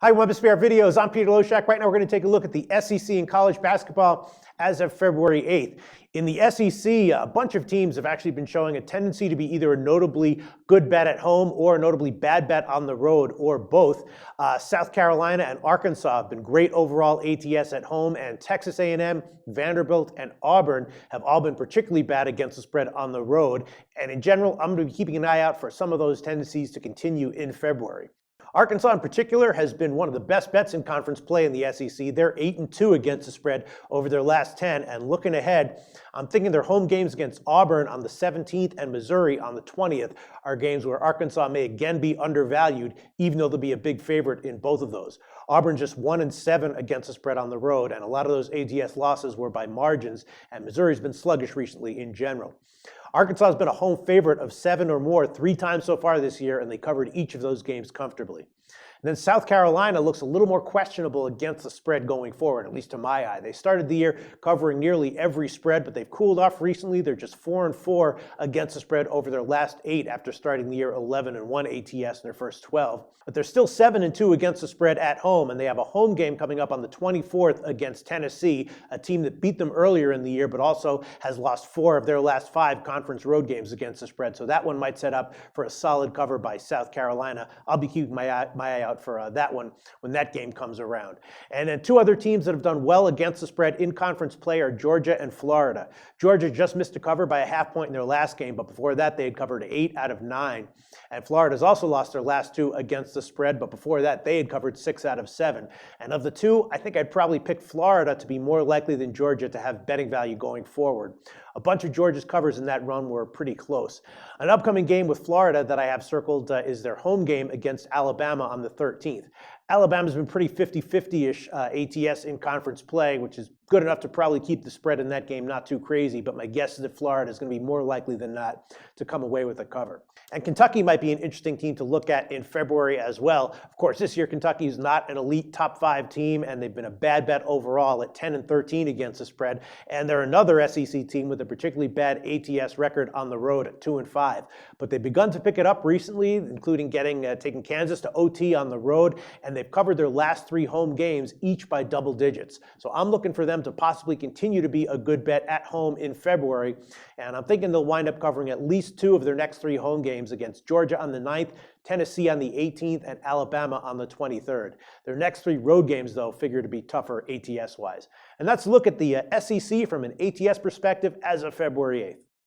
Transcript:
Hi, WebSphere Videos. I'm Peter Loshak. Right now we're going to take a look at the SEC in college basketball as of February 8th. In the SEC, a bunch of teams have actually been showing a tendency to be either a notably good bet at home or a notably bad bet on the road, or both. South Carolina and Arkansas have been great overall ATS at home, and Texas A&M, Vanderbilt, and Auburn have all been particularly bad against the spread on the road. And in general, I'm going to be keeping an eye out for some of those tendencies to continue in February. Arkansas in particular has been one of the best bets in conference play in the SEC. They're 8-2 against the spread over their last 10. And looking ahead, I'm thinking their home games against Auburn on the 17th and Missouri on the 20th are games where Arkansas may again be undervalued, even though they'll be a big favorite in both of those. Auburn just 1-7 against the spread on the road, and a lot of those ATS losses were by margins, and Missouri's been sluggish recently in general. Arkansas has been a home favorite of 7 or more 3 times so far this year, and they covered each of those games comfortably. And then South Carolina looks a little more questionable against the spread going forward, at least to my eye. They started the year covering nearly every spread, but they've cooled off recently. They're just 4-4 against the spread over their last 8 after starting the year 11-1 ATS in their first 12. But they're still 7-2 against the spread at home, and they have a home game coming up on the 24th against Tennessee, a team that beat them earlier in the year, but also has lost 4 of their last 5 conference road games against the spread. So that one might set up for a solid cover by South Carolina. I'll be keeping my eye out for that one when that game comes around. And then 2 other teams that have done well against the spread in conference play are Georgia and Florida. Georgia just missed a cover by a half point in their last game, but before that they had covered 8 out of 9. And Florida's also lost their last 2 against the spread, but before that they had covered 6 out of 7. And of the 2, I think I'd probably pick Florida to be more likely than Georgia to have betting value going forward. A bunch of Georgia's covers in that run were pretty close. An upcoming game with Florida that I have circled is their home game against Alabama on the 13th. Alabama's been pretty 50-50-ish ATS in conference play, which is good enough to probably keep the spread in that game not too crazy, but my guess is that Florida is going to be more likely than not to come away with a cover. And Kentucky might be an interesting team to look at in February as well. Of course, this year Kentucky is not an elite top 5 team, and they've been a bad bet overall at 10-13 against the spread. And they're another SEC team with a particularly bad ATS record on the road at 2-5. But they've begun to pick it up recently, including taking Kansas to OT on the road, and they've covered their last 3 home games, each by double digits. So I'm looking for them to possibly continue to be a good bet at home in February. And I'm thinking they'll wind up covering at least 2 of their next 3 home games against Georgia on the 9th, Tennessee on the 18th, and Alabama on the 23rd. Their next 3 road games, though, figure to be tougher ATS-wise. And that's a look at the SEC from an ATS perspective as of February 8th.